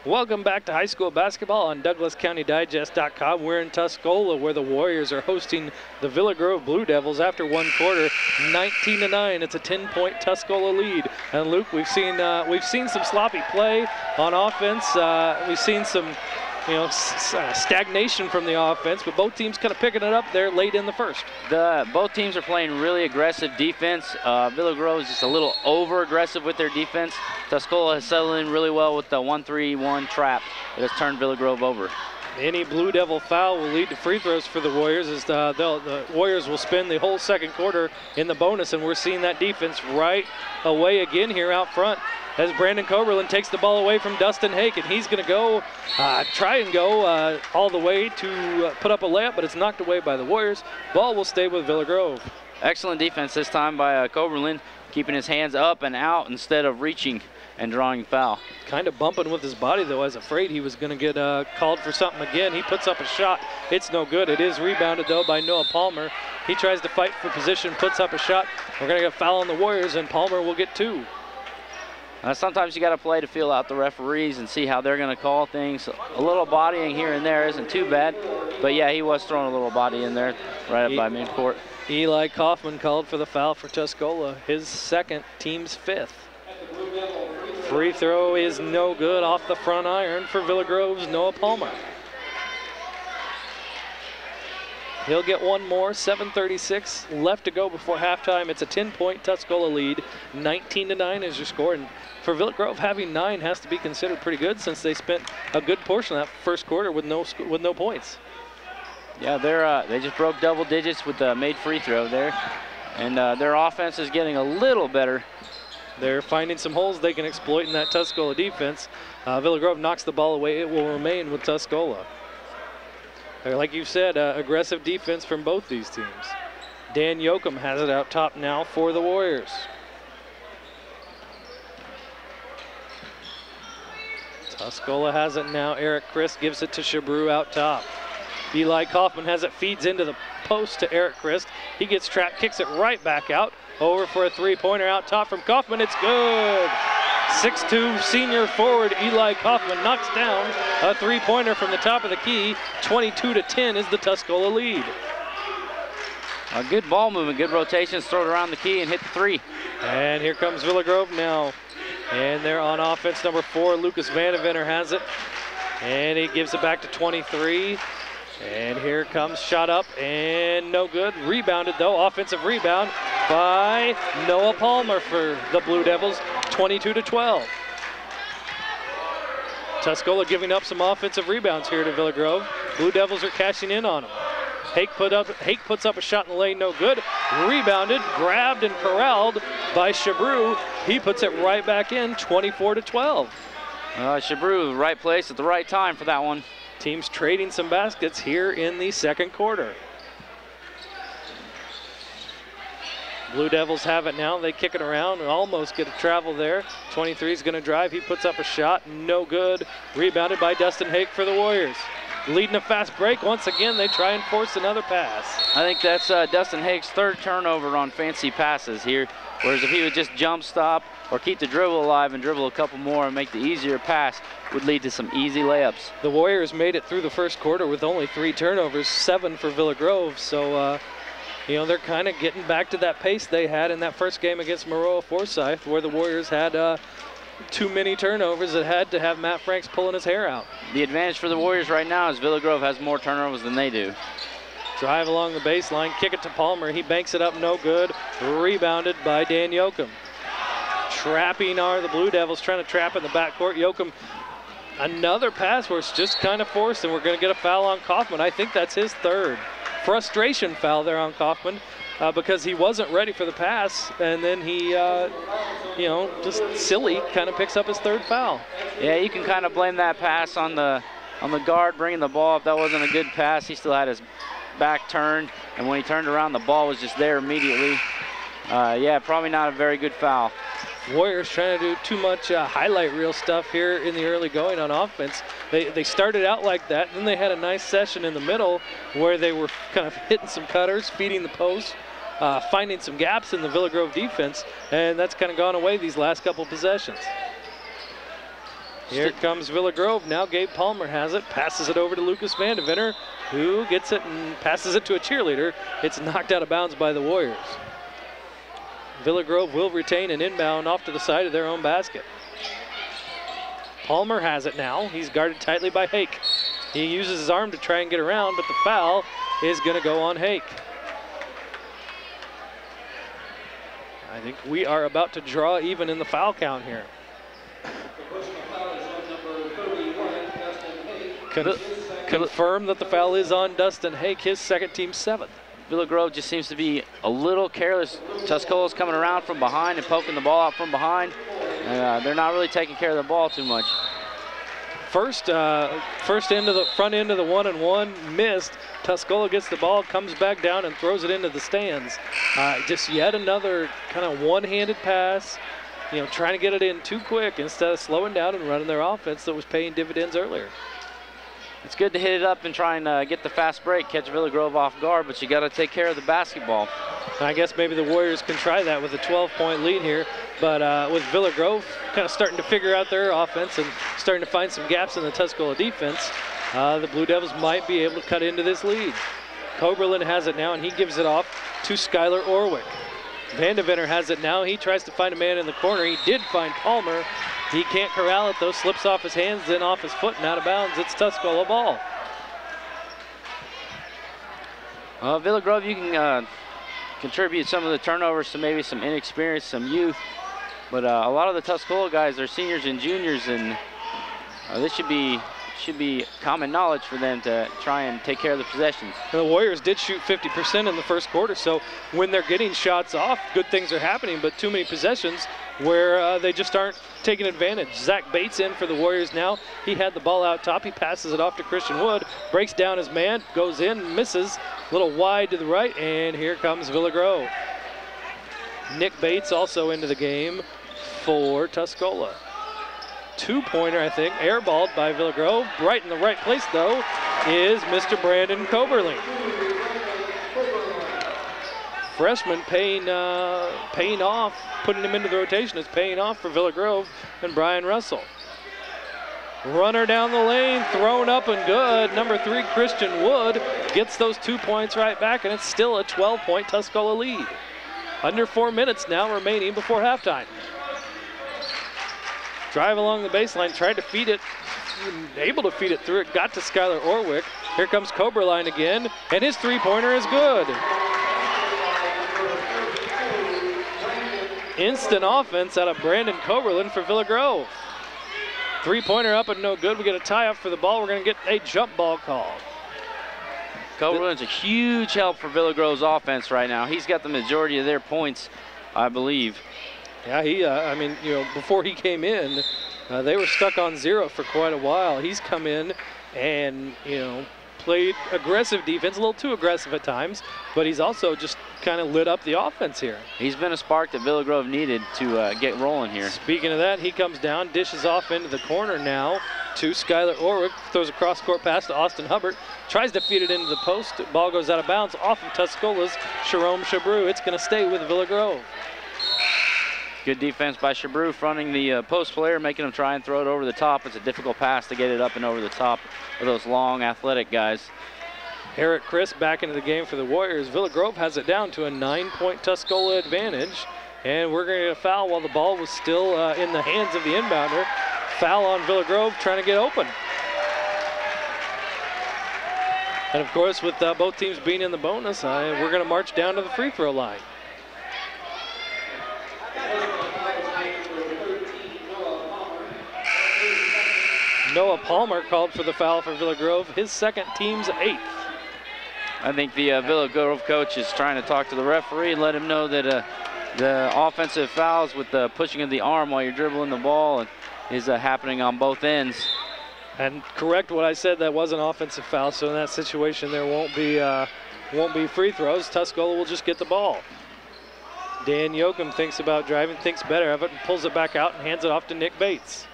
Welcome back to high school basketball on DouglasCountyDigest.com. We're in Tuscola where the Warriors are hosting the Villa Grove Blue Devils after one quarter, 19-9. It's a 10-point Tuscola lead. And Luke, we've seen some sloppy play on offense. We've seen some, stagnation from the offense, but both teams kind of picking it up there late in the first. Both teams are playing really aggressive defense. Villa Grove is just a little over-aggressive with their defense. Tuscola has settled in really well with the 1-3-1 trap that has turned Villa Grove over. Any Blue Devil foul will lead to free throws for the Warriors, as the Warriors will spend the whole second quarter in the bonus, and we're seeing that defense right away again here out front as Brandon Coberlin takes the ball away from Dustin Hake, and he's going to go try and go all the way to put up a layup, but it's knocked away by the Warriors. Ball will stay with Villa Grove. Excellent defense this time by Coberlin, keeping his hands up and out instead of reaching and drawing foul. Kind of bumping with his body, though. I was afraid he was going to get called for something again. He puts up a shot. It's no good. It is rebounded, though, by Noah Palmer. He tries to fight for position, puts up a shot. We're going to get a foul on the Warriors, and Palmer will get two. Sometimes you got to play to feel out the referees and see how they're going to call things. A little bodying here and there isn't too bad, but yeah, he was throwing a little body in there right up by midcourt. Eli Kaufman called for the foul for Tuscola, his second, team's fifth. Free throw is no good off the front iron for Villa Grove's Noah Palmer. He'll get one more. 7:36 left to go before halftime. It's a 10-point Tuscola lead. 19-9 is your score. And for Villa Grove, having 9 has to be considered pretty good since they spent a good portion of that first quarter with no points. Yeah, they just broke double digits with the made free throw there, and their offense is getting a little better. They're finding some holes they can exploit in that Tuscola defense. Villa Grove knocks the ball away. It will remain with Tuscola. Like you said, aggressive defense from both these teams. Dan Yoakum has it out top now for the Warriors. Tuscola has it now. Eric Christ gives it to Shabru out top. Eli Kaufman has it, feeds into the post to Eric Christ. He gets trapped, kicks it right back out. Over for a three-pointer out top from Kaufman. It's good. 6'2" senior forward Eli Kaufman knocks down a three-pointer from the top of the key. 22-10 is the Tuscola lead. A good ball movement, good rotations, throw it around the key and hit the three. And here comes Villa Grove now. And they're on offense. Number 4, Lucas Vandeventer has it. And he gives it back to 23. And here comes shot up and no good. Rebounded though, offensive rebound by Noah Palmer for the Blue Devils, 22-12. Tuscola giving up some offensive rebounds here to Villa Grove. Blue Devils are cashing in on them. Hake puts up a shot in the lane, no good. Rebounded, grabbed and corralled by Shabru. He puts it right back in, 24-12. Shabru, right place at the right time for that one. Teams trading some baskets here in the second quarter. Blue Devils have it now. They kick it around and almost get a travel there. 23 is going to drive. He puts up a shot. No good. Rebounded by Dustin Hake for the Warriors. Leading a fast break. Once again, they try and force another pass. I think that's Dustin Hake's third turnover on fancy passes here. Whereas if he would just jump stop or keep the dribble alive and dribble a couple more and make the easier pass, would lead to some easy layups. The Warriors made it through the first quarter with only 3 turnovers, 7 for Villa Grove. So, they're kind of getting back to that pace they had in that first game against Maroa Forsyth, where the Warriors had too many turnovers that had to have Matt Franks pulling his hair out. The advantage for the Warriors right now is Villa Grove has more turnovers than they do. Drive along the baseline, kick it to Palmer. He banks it up, no good. Rebounded by Dan Yoakum. Trapping are the Blue Devils, trying to trap in the backcourt. Yoakum, another pass where it's just kind of forced, and we're going to get a foul on Kaufman. I think that's his third. Frustration foul there on Kaufman because he wasn't ready for the pass, and then he, just silly, kind of picks up his third foul. Yeah, you can kind of blame that pass on the guard bringing the ball up. That wasn't a good pass. He still had his back turned, and when he turned around, the ball was just there immediately. Yeah, probably not a very good foul. Warriors trying to do too much highlight reel stuff here in the early going on offense. They started out like that, then they had a nice session in the middle where they were kind of hitting some cutters, feeding the post, finding some gaps in the Villa Grove defense, and that's kind of gone away these last couple possessions. Here comes Villa Grove. Now Gabe Palmer has it, passes it over to Lucas Vandeventer, who gets it and passes it to a cheerleader. It's knocked out of bounds by the Warriors. Villa Grove will retain an inbound off to the side of their own basket. Palmer has it now. He's guarded tightly by Hake. He uses his arm to try and get around, but the foul is going to go on Hake. I think we are about to draw even in the foul count here. Confirm that the foul is on Dustin Hake, his second, team 7th. Villa Grove just seems to be a little careless. Tuscola's coming around from behind and poking the ball out from behind. And, they're not really taking care of the ball too much. Front end of the 1-and-1 missed. Tuscola gets the ball, comes back down and throws it into the stands. Just yet another kind of one-handed pass, trying to get it in too quick instead of slowing down and running their offense that was paying dividends earlier. It's good to hit it up and try and get the fast break, catch Villa Grove off guard, but you got to take care of the basketball. I guess maybe the Warriors can try that with a 12-point lead here, but with Villa Grove kind of starting to figure out their offense and starting to find some gaps in the Tuscola defense, the Blue Devils might be able to cut into this lead. Coberlin has it now, and he gives it off to Skylar Orwick. Vandeventer has it now. He tries to find a man in the corner. He did find Palmer. He can't corral it, though. Slips off his hands, then off his foot, and out of bounds. It's Tuscola ball. Villa Grove, you can contribute some of the turnovers to maybe some inexperience, some youth. But a lot of the Tuscola guys are seniors and juniors, and this should be common knowledge for them to try and take care of the possessions. The Warriors did shoot 50% in the first quarter, so when they're getting shots off, good things are happening, but too many possessions where they just aren't taking advantage. Zach Bates in for the Warriors now. He had the ball out top. He passes it off to Christian Wood, breaks down his man, goes in, misses, a little wide to the right, and here comes Villa Grove. Nick Bates also into the game for Tuscola. Two-pointer, I think, airballed by Villa Grove. Right in the right place, though, is Mr. Brandon Coberling. Freshman paying off, putting him into the rotation is paying off for Villa Grove and Brian Russell. Runner down the lane, thrown up and good. Number 3, Christian Wood, gets those 2 points right back, and it's still a 12-point Tuscola lead. Under 4 minutes now remaining before halftime. Drive along the baseline, tried to feed it, able to feed it through it, got to Skylar Orwick. Here comes Coberline again, and his three-pointer is good. Instant offense out of Brandon Coberlin for Villa Grove. Three-pointer up and no good. We get a tie-up for the ball. We're going to get a jump ball call. Coberlin's a huge help for Villa Grove's offense right now. He's got the majority of their points, I believe. Yeah, before he came in, they were stuck on 0 for quite a while. He's come in and, played aggressive defense, a little too aggressive at times, but he's also just kind of lit up the offense here. He's been a spark that Villa Grove needed to get rolling here. Speaking of that, he comes down, dishes off into the corner now to Skylar Orwick, throws a cross-court pass to Austin Hubbard, tries to feed it into the post. Ball goes out of bounds off of Tuscola's Jerome Chabrou. It's going to stay with Villa Grove. Good defense by Chabrou, fronting the post player, making him try and throw it over the top. It's a difficult pass to get it up and over the top of those long, athletic guys. Eric Chris back into the game for the Warriors. Villa Grove has it down to a 9-point Tuscola advantage, and we're going to get a foul while the ball was still in the hands of the inbounder. Foul on Villa Grove trying to get open. And of course, with both teams being in the bonus, we're going to march down to the free throw line. Noah Palmer called for the foul for Villa Grove, his second, team's 8th. I think the Villa Grove coach is trying to talk to the referee and let him know that the offensive fouls with the pushing of the arm while you're dribbling the ball is happening on both ends. And correct what I said, that was an offensive foul, so in that situation there won't be free throws. Tuscola will just get the ball. Dan Yoakum thinks about driving, thinks better of it, and pulls it back out and hands it off to Nick Bates.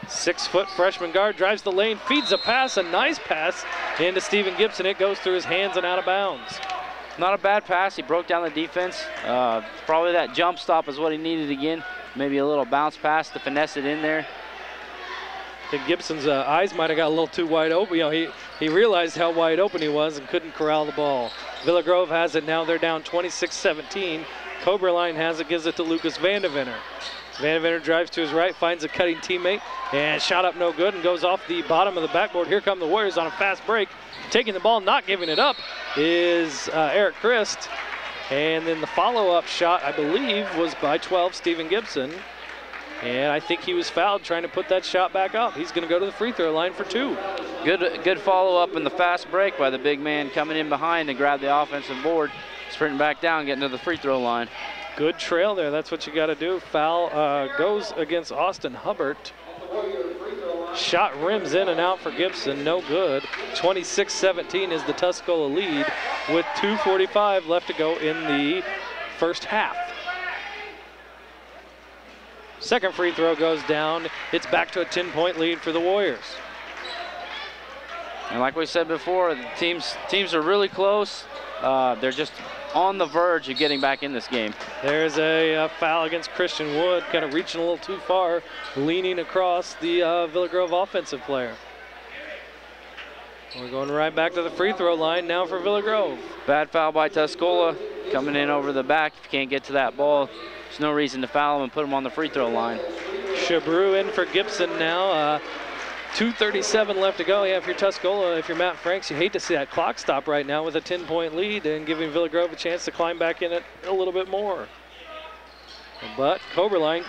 6-foot freshman guard drives the lane, feeds a pass, a nice pass into Stephen Gibson. It goes through his hands and out of bounds. Not a bad pass. He broke down the defense. Probably that jump stop is what he needed again. Maybe a little bounce pass to finesse it in there. think Gibson's eyes might have got a little too wide open. You know, he realized how wide open he was and couldn't corral the ball. Villa Grove has it now. They're down 26-17. Coberline has it, gives it to Lucas Vandeventer. Vandeventer drives to his right, finds a cutting teammate, and shot up no good and goes off the bottom of the backboard. Here come the Warriors on a fast break. Taking the ball, not giving it up, is Eric Christ. And then the follow-up shot, I believe, was by 12, Stephen Gibson. And I think he was fouled trying to put that shot back up. He's going to go to the free throw line for 2. Good follow-up in the fast break by the big man coming in behind to grab the offensive board, sprinting back down, getting to the free throw line. Good trail there. That's what you got to do. Foul goes against Austin Hubbard. Shot rims in and out for Gibson. No good. 26-17 is the Tuscola lead with 2:45 left to go in the first half. Second free throw goes down. It's back to a 10-point lead for the Warriors. And like we said before, the teams are really close. They're just on the verge of getting back in this game. There's a foul against Christian Wood, kind of reaching a little too far, leaning across the Villa Grove offensive player. We're going right back to the free throw line now for Villa Grove. Bad foul by Tuscola, coming in over the back. If you can't get to that ball, there's no reason to foul him and put him on the free throw line. Chabreau in for Gibson now. 2:37 left to go. Yeah, if you're Tuscola, if you're Matt Franks, you hate to see that clock stop right now with a 10-point lead and giving Villa Grove a chance to climb back in it a little bit more. But Coberline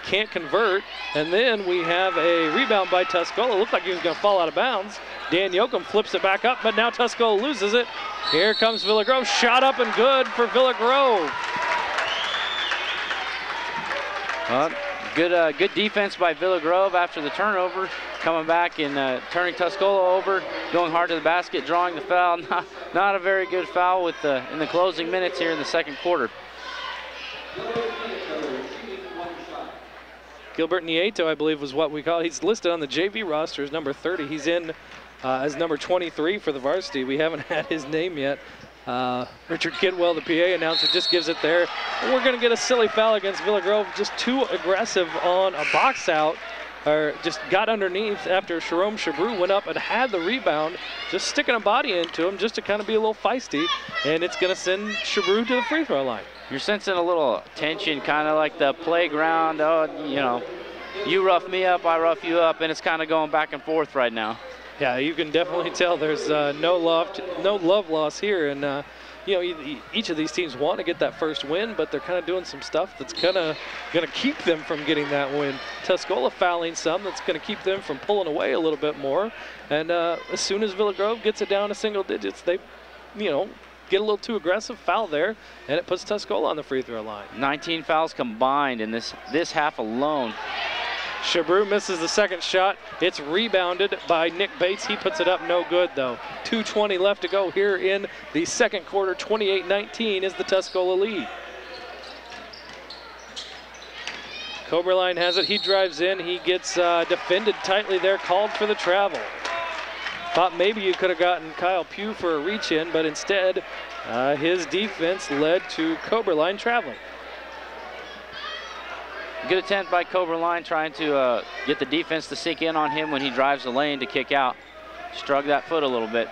can't convert. And then we have a rebound by Tuscola. Looked like he was going to fall out of bounds. Dan Yoakum flips it back up, but now Tuscola loses it. Here comes Villa Grove. Shot up and good for Villa Grove. Good defense by Villa Grove after the turnover, coming back and turning Tuscola over, going hard to the basket, drawing the foul. Not a very good foul with in the closing minutes here in the second quarter. Gilbert Nieto, I believe, was what we call. He's listed on the JV roster as number 30. He's in as number 23 for the varsity. We haven't had his name yet. Richard Kidwell, the PA announcer, just gives it there. And we're going to get a silly foul against Villa Grove. Just too aggressive on a box out, or just got underneath after Jerome Chabreau went up and had the rebound, just sticking a body into him just to kind of be a little feisty. And it's going to send Chabreau to the free throw line. You're sensing a little tension, kind of like the playground. Oh, you know, you rough me up, I rough you up, and it's kind of going back and forth right now. Yeah, you can definitely tell there's no love loss here, and you know, each of these teams want to get that first win, but they're kind of doing some stuff that's kind of going to keep them from getting that win. Tuscola fouling some that's going to keep them from pulling away a little bit more, and as soon as Villa Grove gets it down to single digits, they, you know, get a little too aggressive, foul there, and it puts Tuscola on the free throw line. 19 fouls combined in this half alone. Chabreau misses the second shot. It's rebounded by Nick Bates. He puts it up, no good though. 2:20 left to go here in the second quarter. 28-19 is the Tuscola lead. Coberline has it. He drives in. He gets defended tightly there, called for the travel. Thought maybe you could have gotten Kyle Pugh for a reach in, but instead his defense led to Coberline traveling. Good attempt by Coberline trying to get the defense to sink in on him when he drives the lane to kick out. Strug that foot a little bit.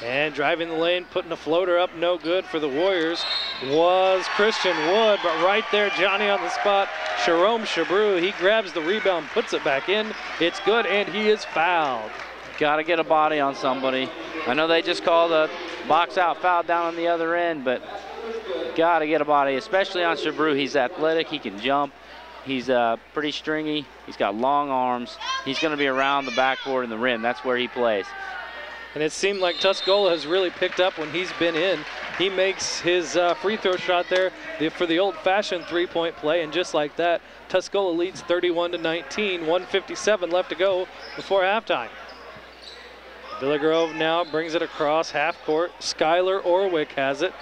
And driving the lane, putting a floater up, no good for the Warriors, was Christian Wood, but right there, Johnny on the spot, Jerome Chabreau, he grabs the rebound, puts it back in. It's good, and he is fouled. Got to get a body on somebody. I know they just called a box out foul down on the other end, but got to get a body, especially on Chabreau. He's athletic, he can jump. He's pretty stringy. He's got long arms. He's going to be around the backboard and the rim. That's where he plays. And it seemed like Tuscola has really picked up when he's been in. He makes his free throw shot there for the old-fashioned three-point play, and just like that, Tuscola leads 31-19. 1:57 left to go before halftime. Villa Grove now brings it across half court. Skylar Orwick has it.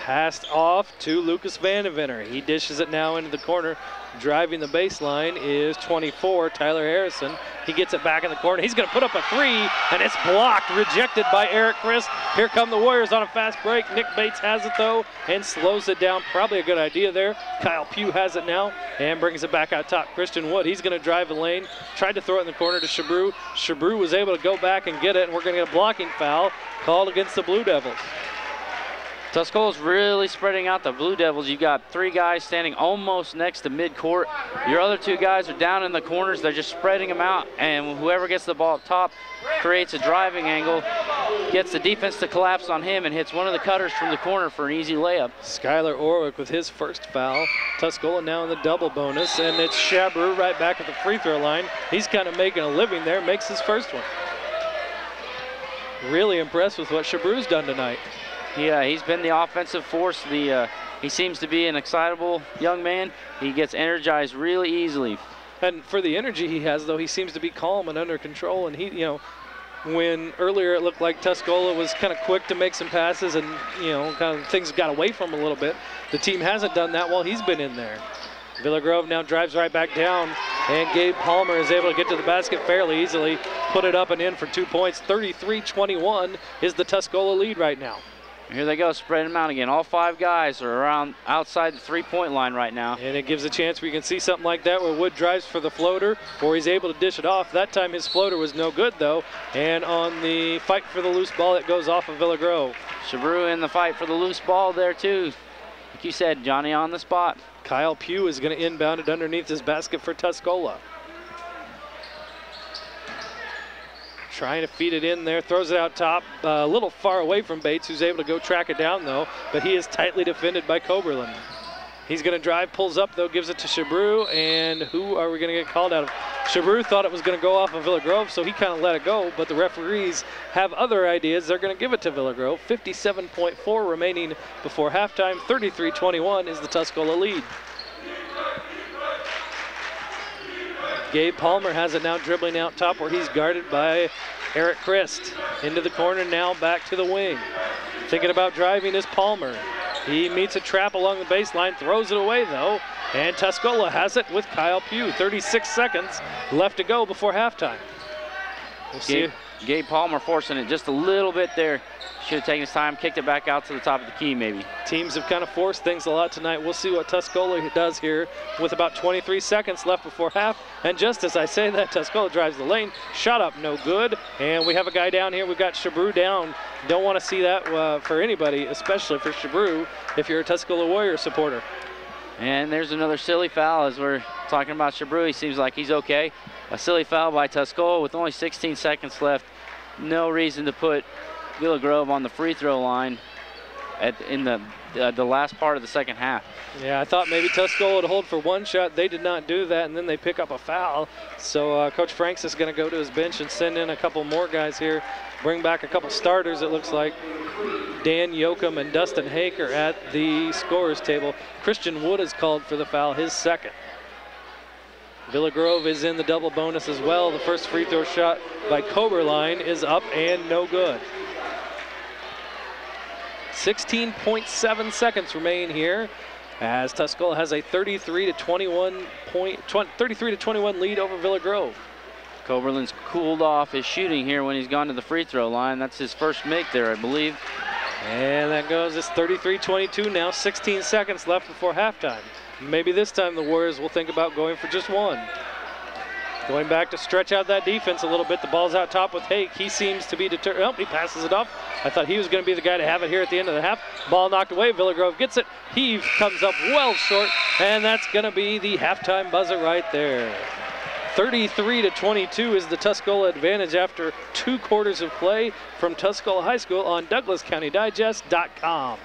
Passed off to Lucas Vandeventer. He dishes it now into the corner. Driving the baseline is 24, Tyler Harrison. He gets it back in the corner. He's going to put up a three, and it's blocked, rejected by Eric Christ. Here come the Warriors on a fast break. Nick Bates has it, though, and slows it down. Probably a good idea there. Kyle Pugh has it now and brings it back out top. Christian Wood, he's going to drive the lane. Tried to throw it in the corner to Shabru. Shabru was able to go back and get it, and we're going to get a blocking foul called against the Blue Devils. Tuscola's really spreading out the Blue Devils. You've got 3 guys standing almost next to midcourt. Your other 2 guys are down in the corners. They're just spreading them out, and whoever gets the ball up top creates a driving angle, gets the defense to collapse on him, and hits one of the cutters from the corner for an easy layup. Skylar Orwick with his first foul. Tuscola now in the double bonus, and it's Shabru right back at the free throw line. He's kind of making a living there, makes his first one. Really impressed with what Shabru's done tonight. Yeah, he's been the offensive force. He seems to be an excitable young man. He gets energized really easily. And for the energy he has, though, he seems to be calm and under control. And he, you know, when earlier it looked like Tuscola was kind of quick to make some passes and, you know, kind of things got away from him a little bit, the team hasn't done that while he's been in there. Villa Grove now drives right back down, and Gabe Palmer is able to get to the basket fairly easily, put it up and in for 2 points. 33-21 is the Tuscola lead right now. Here they go, spreading them out again. All 5 guys are around outside the 3-point line right now. And it gives a chance where you can see something like that where Wood drives for the floater, or he's able to dish it off. That time his floater was no good, though. And on the fight for the loose ball, it goes off of Villa Grove. Shabru in the fight for the loose ball there, too. Like you said, Johnny on the spot. Kyle Pugh is going to inbound it underneath his basket for Tuscola. Trying to feed it in there, throws it out top, a little far away from Bates, who's able to go track it down, though, but he is tightly defended by Coberlin. He's going to drive, pulls up, though, gives it to Shabru, and who are we going to get called out of? Shabru thought it was going to go off of Villa Grove, so he kind of let it go, but the referees have other ideas. They're going to give it to Villa Grove. 57.4 remaining before halftime. 33-21 is the Tuscola lead. Gabe Palmer has it now, dribbling out top where he's guarded by Eric Christ. Into the corner now, back to the wing. Thinking about driving is Palmer. He meets a trap along the baseline, throws it away though, and Tuscola has it with Kyle Pugh. 36 seconds left to go before halftime. We'll see. Gabe Palmer forcing it just a little bit there. Should have taken his time, kicked it back out to the top of the key maybe. Teams have kind of forced things a lot tonight. We'll see what Tuscola does here with about 23 seconds left before half. And just as I say that, Tuscola drives the lane. Shot up, no good. And we have a guy down here. We've got Shabru down. Don't want to see that for anybody, especially for Shabru if you're a Tuscola Warrior supporter. And there's another silly foul as we're talking about Shabru. He seems like he's okay. A silly foul by Tuscola with only 16 seconds left. No reason to put Villa Grove on the free throw line in the last part of the second half. Yeah, I thought maybe Tuscola would hold for one shot. They did not do that, and then they pick up a foul. So Coach Franks is going to go to his bench and send in a couple more guys here. Bring back a couple starters, it looks like. Dan Yoakum and Dustin Hake are at the scorer's table. Christian Wood is called for the foul, his second. Villa Grove is in the double bonus as well. The first free throw shot by Coberline is up and no good. 16.7 seconds remain here as Tuscola has a 33-21 lead over Villa Grove. Coberlin's cooled off his shooting here when he's gone to the free throw line. That's his first make there, I believe. And that goes, it's 33-22 now, 16 seconds left before halftime. Maybe this time the Warriors will think about going for just one. Going back to stretch out that defense a little bit. The ball's out top with Hake. He seems to be determined. Oh, he passes it off. I thought he was going to be the guy to have it here at the end of the half. Ball knocked away. Villa Grove gets it. He comes up well short, and that's going to be the halftime buzzer right there. 33-22 is the Tuscola advantage after 2 quarters of play from Tuscola High School on DouglasCountyDigest.com.